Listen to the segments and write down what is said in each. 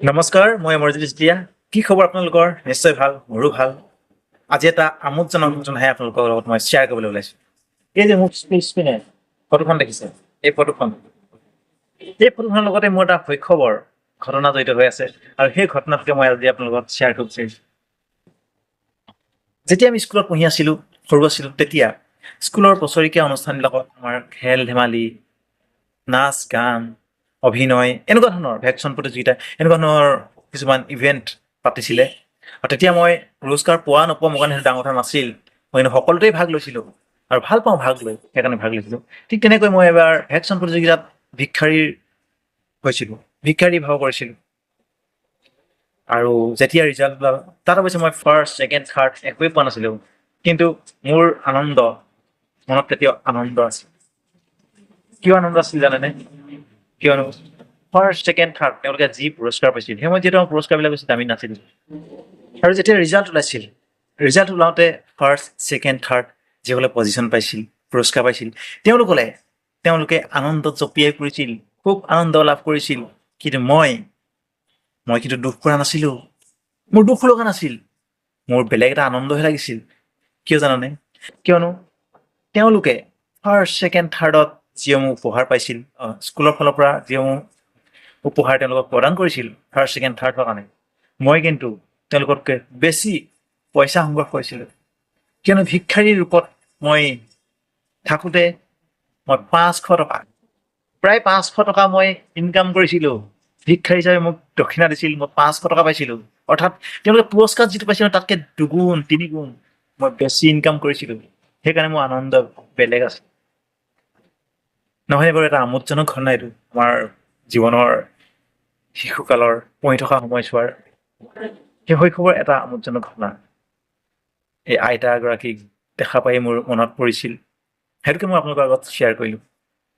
নমস্কাৰ, মই অমৰজিৎ দিয়া। কি খবৰ আপোনালোকৰ? নিশ্চয় ভাল, মোৰো ভাল। আজি এটা আমোদজনক ঘটনাহে আপোনালোকৰ লগত মই শ্বেয়াৰ কৰিবলৈ ওলাইছোঁ। এই যে মোক পিছপিনে ফটোখন দেখিছে, এই ফটোখনৰ লগতে মোৰ এটা শৈশৱৰ ঘটনা জড়িত হৈ আছে, আৰু সেই ঘটনাটোকে মই আজি আপোনালোকৰ লগত শ্বেয়াৰ কৰিব বিচাৰিছোঁ। যেতিয়া আমি স্কুলত পঢ়ি আছিলোঁ, সৰু আছিলোঁ, তেতিয়া স্কুলৰ বছৰেকীয়া অনুষ্ঠানবিলাকত আমাৰ খেল ধেমালি, নাচ গান, অভিনয়, এনেকুৱা ধৰণৰ ভেকশ্যন প্ৰতিযোগিতা, এনেকুৱা ধৰণৰ কিছুমান ইভেণ্ট পাতিছিলে। আৰু তেতিয়া মই পুৰস্কাৰ পোৱা নোপোৱা মোৰ কাৰণে সেইটো ডাঙৰ কথা নাছিল। মই সকলোতেই ভাগ লৈছিলোঁ আৰু ভাল পাওঁ ভাগ লৈ, সেইকাৰণে ভাগ লৈছিলোঁ। ঠিক তেনেকৈ মই এবাৰ ভেকশ্যন প্ৰতিযোগিতাত ভিক্ষাৰীৰ হৈছিলোঁ, ভিক্ষাৰী ভাও কৰিছিলোঁ। আৰু যেতিয়া ৰিজাল্ট ওলাল, তাত অৱশ্যে মই ফাৰ্ষ্ট ছেকেণ্ড থাৰ্ড একোৱেই পোৱা নাছিলোঁ, কিন্তু মোৰ আনন্দ, মনত তেতিয়াও আনন্দ আছিল। কিয় আনন্দ আছিল জানেনে? কিয়নো ফাৰ্ষ্ট ছেকেণ্ড থাৰ্ড তেওঁলোকে যি পুৰস্কাৰ পাইছিল, সেই সময়ত যিহেতু আমাৰ পুৰস্কাৰবিলাক বেছি দামী নাছিল। আৰু যেতিয়া ৰিজাল্ট ওলাইছিল, ৰিজাল্ট ওলাওঁতে ফাৰ্ষ্ট ছেকেণ্ড থাৰ্ড যিসকলে পজিশ্যন পাইছিল, পুৰস্কাৰ পাইছিল, তেওঁলোকে আনন্দত জঁপিয়াই পৰিছিল, খুব আনন্দ লাভ কৰিছিল। কিন্তু মই কিন্তু দুখ কৰা নাছিলোঁ। মোৰ দুখ লগা নাছিল, মোৰ বেলেগ এটা আনন্দহে লাগিছিল। কিয় জানানে? কিয়নো তেওঁলোকে ফাৰ্ষ্ট ছেকেণ্ড থাৰ্ডত যিসমূহ উপহাৰ পাইছিল, স্কুলৰ ফালৰ পৰা যিসমূহ উপহাৰ তেওঁলোকক প্ৰদান কৰিছিল ফাৰ্ষ্ট ছেকেণ্ড থাৰ্ড হোৱাৰ কাৰণে, মই কিন্তু তেওঁলোকতকৈ বেছি পইচা সংগ্ৰহ কৰিছিলোঁ। কিয়নো ভিক্ষাৰীৰ ৰূপত মই থাকোঁতে মই 500 টকা, প্ৰায় 500 টকা মই ইনকাম কৰিছিলোঁ। ভিক্ষাৰী হিচাপে মোক দক্ষিণা দিছিল, মই 500 টকা পাইছিলোঁ। অৰ্থাৎ তেওঁলোকে পুৰস্কাৰ যিটো পাইছিল তাতকৈ দুগুণ তিনিগুণ মই বেছি ইনকাম কৰিছিলোঁ। সেইকাৰণে মোৰ আনন্দ বেলেগ আছে। নহয় বাৰু, এটা আমোদজনক ঘটনা এইটো আমাৰ জীৱনৰ শিশুকালৰ পঢ়ি থকা সময়ছোৱাৰ সেই শৈশৱৰ এটা আমোদজনক ঘটনা। এই আইতা এগৰাকীক দেখা পাই মোৰ মনত পৰিছিল, সেইটোকে মই আপোনালোকৰ আগত শ্বেয়াৰ কৰিলোঁ।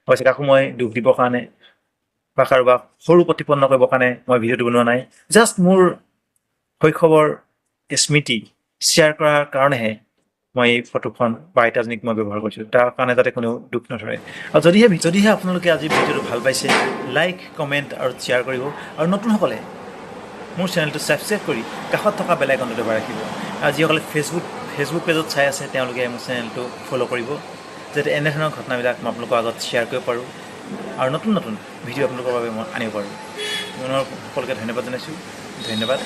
অৱশ্যে কাকো মই দুখ দিবৰ কাৰণে বা কাৰোবাক সৰু প্ৰতিপন্ন কৰিবৰ কাৰণে মই ভিডিঅ'টো বনোৱা নাই। জাষ্ট মোৰ শৈশৱৰ স্মৃতি শ্বেয়াৰ কৰাৰ কাৰণেহে মই এই ফটোখন বা আইতাজনীক মই ব্যৱহাৰ কৰিছিলোঁ, তাৰ কাৰণে যাতে কোনেও দুখ নধৰে। আৰু যদিহে আপোনালোকে আজি ভিডিঅ'টো ভাল পাইছে, লাইক কমেণ্ট আৰু শ্বেয়াৰ কৰিব। আৰু নতুনসকলে মোৰ চেনেলটো ছাবস্ক্ৰাইব কৰি কাষত থকা বেল আইকনটো দবাই ৰাখিব। আৰু যিসকলে ফেচবুক পেজত চাই আছে, তেওঁলোকে মোৰ চেনেলটো ফ'ল' কৰিব, যাতে এনেধৰণৰ ঘটনাবিলাক মই আপোনালোকৰ আগত শ্বেয়াৰ কৰিব পাৰোঁ আৰু নতুন ভিডিঅ' আপোনালোকৰ বাবে মই আনিব পাৰোঁ। মই সকলোকে ধন্যবাদ জনাইছোঁ। ধন্যবাদ।